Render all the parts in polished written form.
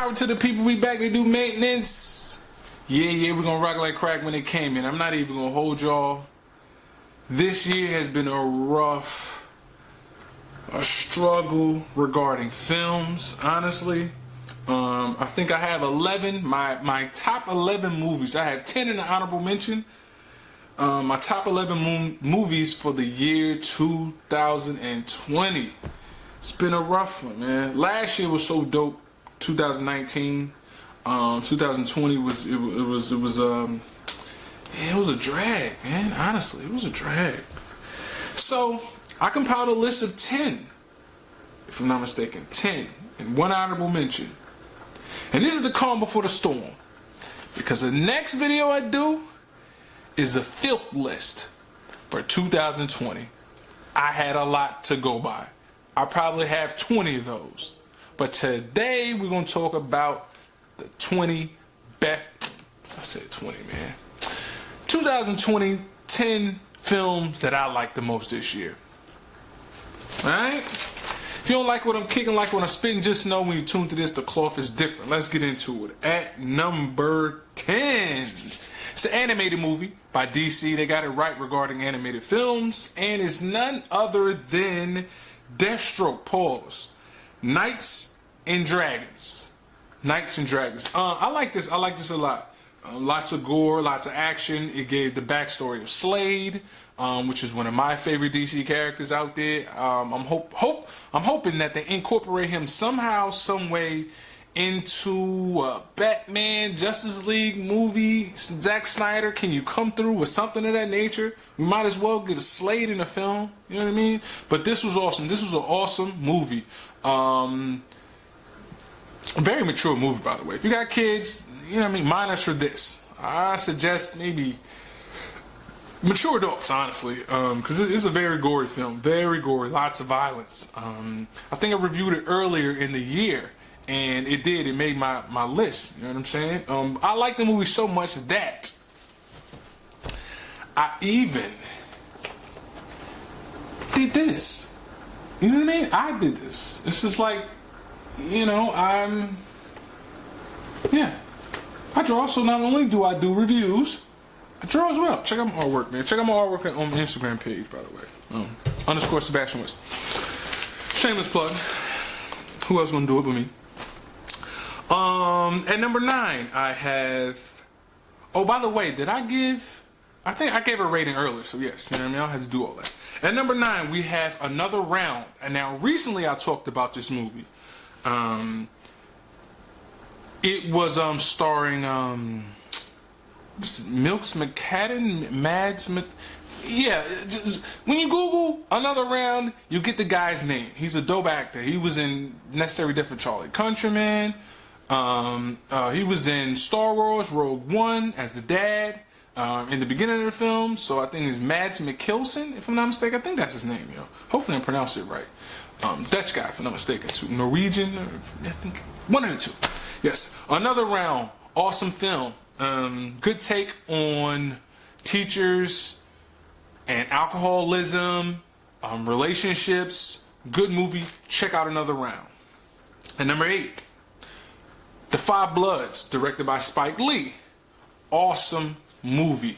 Power to the people. We back to do maintenance. Yeah, we're gonna rock like crack when it came in. I'm not even gonna hold y'all. This year has been a struggle regarding films, honestly. I think I have 11, my top 11 movies. I have 10 in the honorable mention. My top 11 movies for the year 2020. It's been a rough one, man. Last year was so dope. 2019, 2020 was it was a drag, man. Honestly, it was a drag. So I compiled a list of 10, if I'm not mistaken, 10, and one honorable mention. And this is the calm before the storm, because the next video I do is a filth list for 2020. I had a lot to go by. I probably have 20 of those. But today we're going to talk about the 20 best, I said 20, man. 2020 10 films that I like the most this year. Alright? If you don't like what I'm kicking, like what I'm spitting, just know when you tune to this, the cloth is different. Let's get into it. At number 10. It's an animated movie by DC. They got it right regarding animated films. And it's none other than Deathstroke. Pause. Knights and Dragons. Knights and Dragons. I like this. I like this a lot. Lots of gore, lots of action. It gave the backstory of Slade, which is one of my favorite DC characters out there. I'm hoping that they incorporate him somehow, some way into a Batman, Justice League movie. Zack Snyder, can you come through with something of that nature? We might as well get a Slade in the film. You know what I mean? But this was awesome. This was an awesome movie. A very mature movie, by the way. If you got kids, you know what I mean, monitor this. I suggest maybe mature adults, honestly, because it's a very gory film. Very gory. Lots of violence. I think I reviewed it earlier in the year. And it did. It made my list. You know what I'm saying? I like the movie so much that I even did this. You know what I mean? I did this. It's just like, you know, I draw. So not only do I do reviews, I draw as well. Check out my artwork, man. Check out my artwork on my Instagram page, by the way. _ Sebastian West. Shameless plug. Who else gonna do it but me? At number 9, I have. Oh, by the way, did I give? I think I gave a rating earlier, so yes, you know what I mean. I have to do all that. At number 9, we have Another Round, and now recently I talked about this movie. It was starring Milks McCadden, yeah. Just, when you Google Another Round, you get the guy's name. He's a dope actor. He was in Necessary Death for Charlie Countryman. He was in Star Wars Rogue One as the dad in the beginning of the film. So I think it's Mads Mikkelsen, if I'm not mistaken. I think that's his name, yo. Hopefully I pronounced it right. Dutch guy, if I'm not mistaken, too. Norwegian, I think one of the two. Yes, Another Round, awesome film. Good take on teachers and alcoholism, relationships. Good movie. Check out Another Round. And number 8, The Five Bloods, directed by Spike Lee. Awesome movie.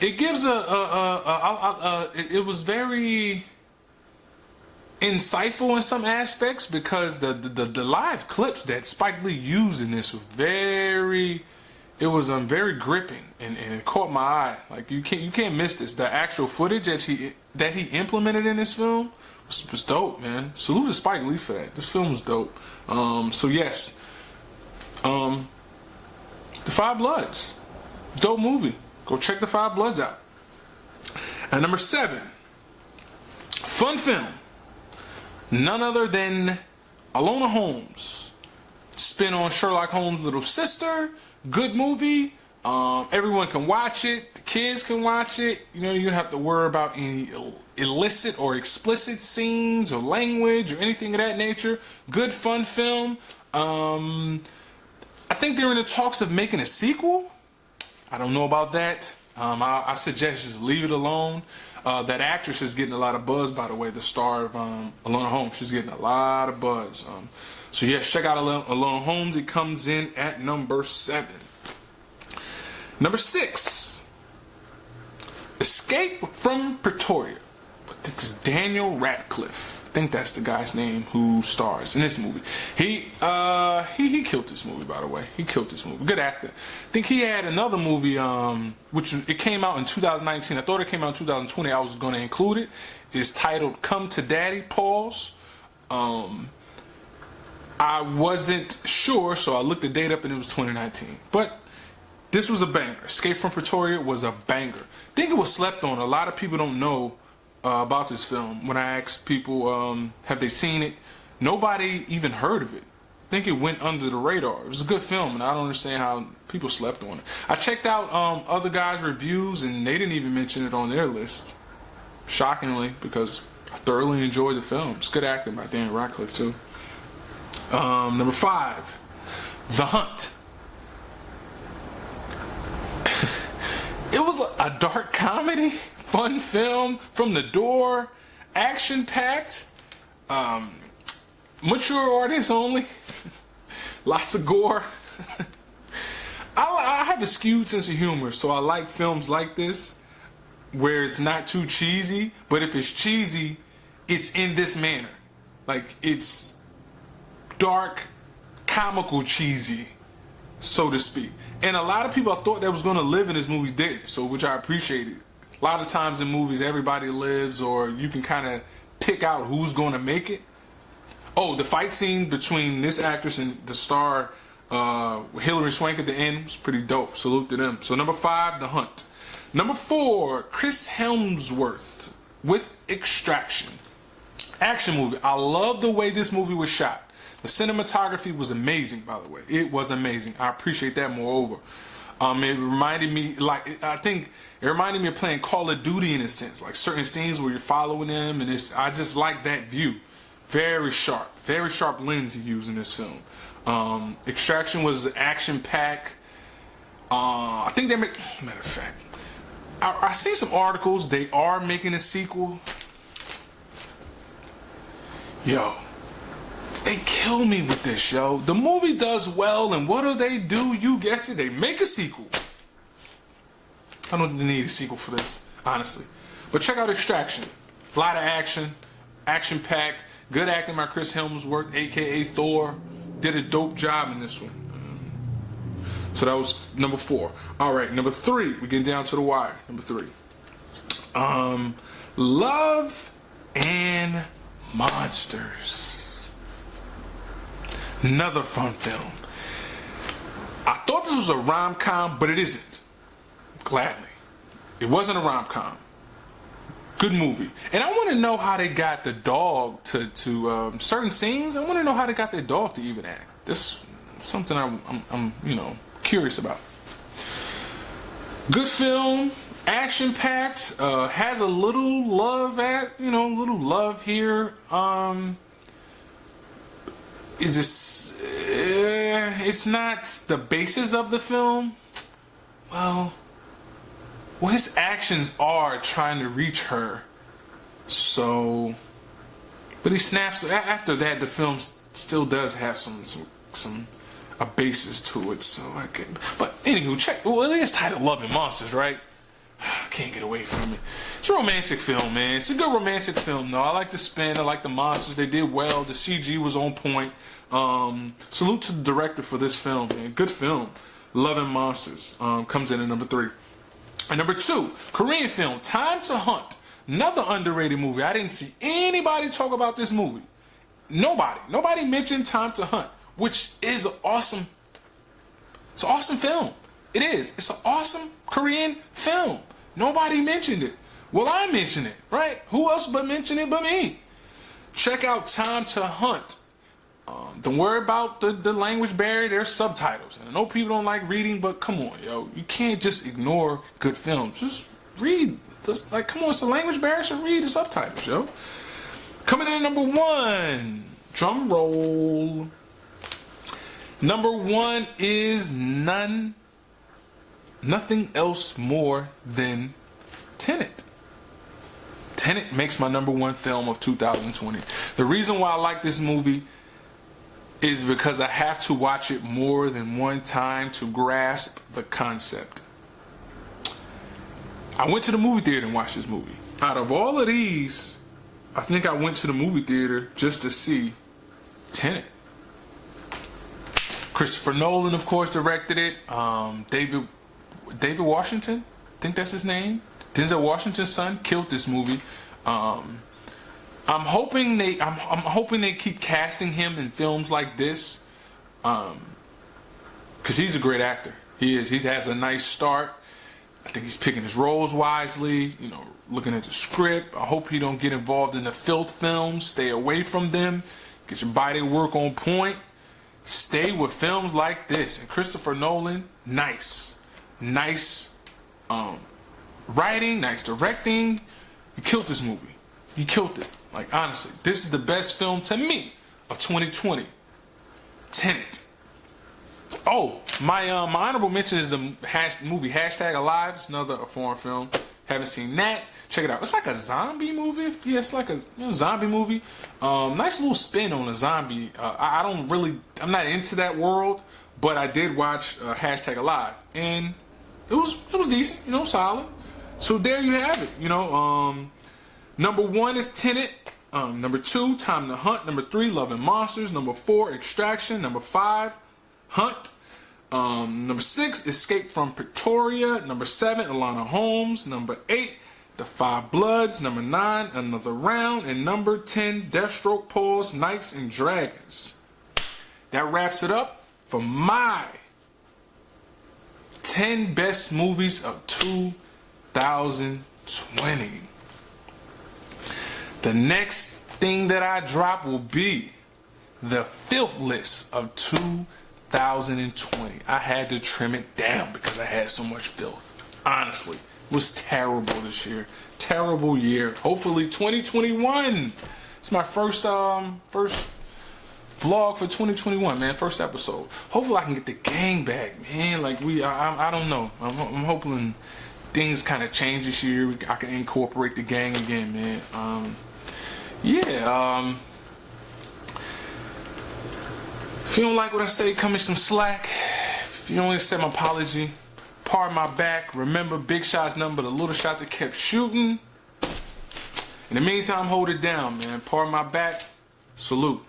It gives it was very insightful in some aspects, because the live clips that Spike Lee used in this were very gripping, and it caught my eye. Like you can't miss this. The actual footage that he implemented in this film was dope, man. Salute to Spike Lee for that. This film was dope. So yes, The Five Bloods, dope movie. Go check The Five Bloods out. And number 7, fun film. None other than Enola Holmes. Spin on Sherlock Holmes' little sister. Good movie. Everyone can watch it. The kids can watch it. You know, you don't have to worry about any illicit or explicit scenes or language or anything of that nature. Good fun film. I think they're in the talks of making a sequel. I don't know about that. I suggest just leave it alone. That actress is getting a lot of buzz, by the way. The star of Alone at Home, she's getting a lot of buzz. So yes, check out Alone at Home. It comes in at number 7. Number 6, Escape from Pretoria. I think it's Daniel Radcliffe. I think that's the guy's name who stars in this movie. He killed this movie, by the way. He killed this movie. Good actor. I think he had another movie, which it came out in 2019. I thought it came out in 2020. I was going to include it. It's titled Come to Daddy, Pause. I wasn't sure, so I looked the date up and it was 2019. But this was a banger. Escape from Pretoria was a banger. I think it was slept on. A lot of people don't know about this film. When I asked people, have they seen it, nobody even heard of it. I think it went under the radar. It was a good film, and I don't understand how people slept on it. I checked out other guys' reviews, and they didn't even mention it on their list. Shockingly, because I thoroughly enjoyed the film. It's good acting by Daniel Radcliffe, too. Number 5, The Hunt. It was a dark comedy, fun film, from the door, action-packed, mature audience only, lots of gore. I have a skewed sense of humor, so I like films like this, where it's not too cheesy, but if it's cheesy, it's in this manner. Like, it's dark, comical cheesy, so to speak. And a lot of people I thought that was going to live in this movie did, so which I appreciated. A lot of times in movies, everybody lives, or you can kind of pick out who's going to make it. Oh, the fight scene between this actress and the star, Hilary Swank at the end, was pretty dope. Salute to them. So number 5, The Hunt. Number 4, Chris Hemsworth with Extraction. Action movie. I love the way this movie was shot. The cinematography was amazing, by the way. It was amazing. I appreciate that moreover. It reminded me, it reminded me of playing Call of Duty in a sense. Like certain scenes where you're following them, and I just like that view. Very sharp lens he used in this film. Extraction was action-packed. I think matter of fact, I see some articles, they are making a sequel. Yo. They kill me with this, yo. The movie does well, and what do? You guess it, they make a sequel. I don't need a sequel for this, honestly. But check out Extraction. A lot of action-packed, good acting by Chris Hemsworth, a.k.a. Thor. Did a dope job in this one. So that was number 4. All right, number 3. We're getting down to the wire. Number 3. Love and Monsters. Another fun film. I thought this was a rom-com, but it isn't. Gladly. It wasn't a rom-com. Good movie. And I want to know how they got the dog to certain scenes. I want to know how they got their dog to even act. This is something I'm curious about. Good film. Action-packed. Has a little love here. Is this? It's not the basis of the film. Well, his actions are trying to reach her. So, but he snaps. After that, the film still does have a basis to it. So I can. But anywho, check. Well, it is titled Love and Monsters, right? I can't get away from it. It's a romantic film, man. It's a good romantic film, though. I like the spin. I like the monsters. They did well. The CG was on point. Salute to the director for this film, man. Good film. Love and Monsters comes in at number 3. And number 2, Korean film, Time to Hunt. Another underrated movie. I didn't see anybody talk about this movie. Nobody mentioned Time to Hunt, which is awesome. It's an awesome film. It is. It's an awesome Korean film. Nobody mentioned it. Well, I mentioned it, right? Who else but mention it but me? Check out Time to Hunt. Don't worry about the language barrier. There's subtitles. And I know people don't like reading, but come on, yo. You can't just ignore good films. Just read. Come on, it's a language barrier, so read the subtitles, yo. Coming in at number 1. Drum roll. Number 1 is nothing else more than Tenet. Tenet makes my number one film of 2020. The reason why I like this movie is because I have to watch it more than one time to grasp the concept. I went to the movie theater and watched this movie. Out of all of these, I think I went to the movie theater just to see Tenet. Christopher Nolan, of course, directed it. David Washington, I think that's his name. Denzel Washington's son killed this movie. I'm hoping they keep casting him in films like this, because he's a great actor. He is. He has a nice start. I think he's picking his roles wisely. You know, looking at the script. I hope he don't get involved in the filth films. Stay away from them. Get your body work on point. Stay with films like this. And Christopher Nolan, nice writing, nice directing. He killed this movie. He killed it. Like, honestly, this is the best film to me of 2020. Tenet. Oh, my honorable mention is the movie #Alive. It's another foreign film. Haven't seen that. Check it out. It's like a zombie movie. Yeah, it's like a zombie movie. Nice little spin on a zombie. I'm not into that world, but I did watch #Alive, and it was decent. You know, solid. So there you have it. You know, number 1 is Tenet. Number 2, Time to Hunt. Number 3, Love and Monsters. Number 4, Extraction. Number 5, Hunt. Number 6, Escape from Pretoria. Number 7, Alana Holmes. Number 8, The Five Bloods. Number 9, Another Round. And number 10, Deathstroke Paws, Knights and Dragons. That wraps it up for my 10 best movies of 2020. The next thing that I drop will be the filth list of 2020. I had to trim it down because I had so much filth. Honestly, it was terrible this year. Terrible year. Hopefully 2021. It's my first vlog for 2021, man. First episode. Hopefully I can get the gang back, man. Like I don't know. I'm hoping things kind of change this year. I can incorporate the gang again, man. If you don't like what I say, cut me some slack. If you don't accept my apology, pardon my back. Remember, big shot's nothing but a little shot that kept shooting. In the meantime, hold it down, man. Pardon my back. Salute.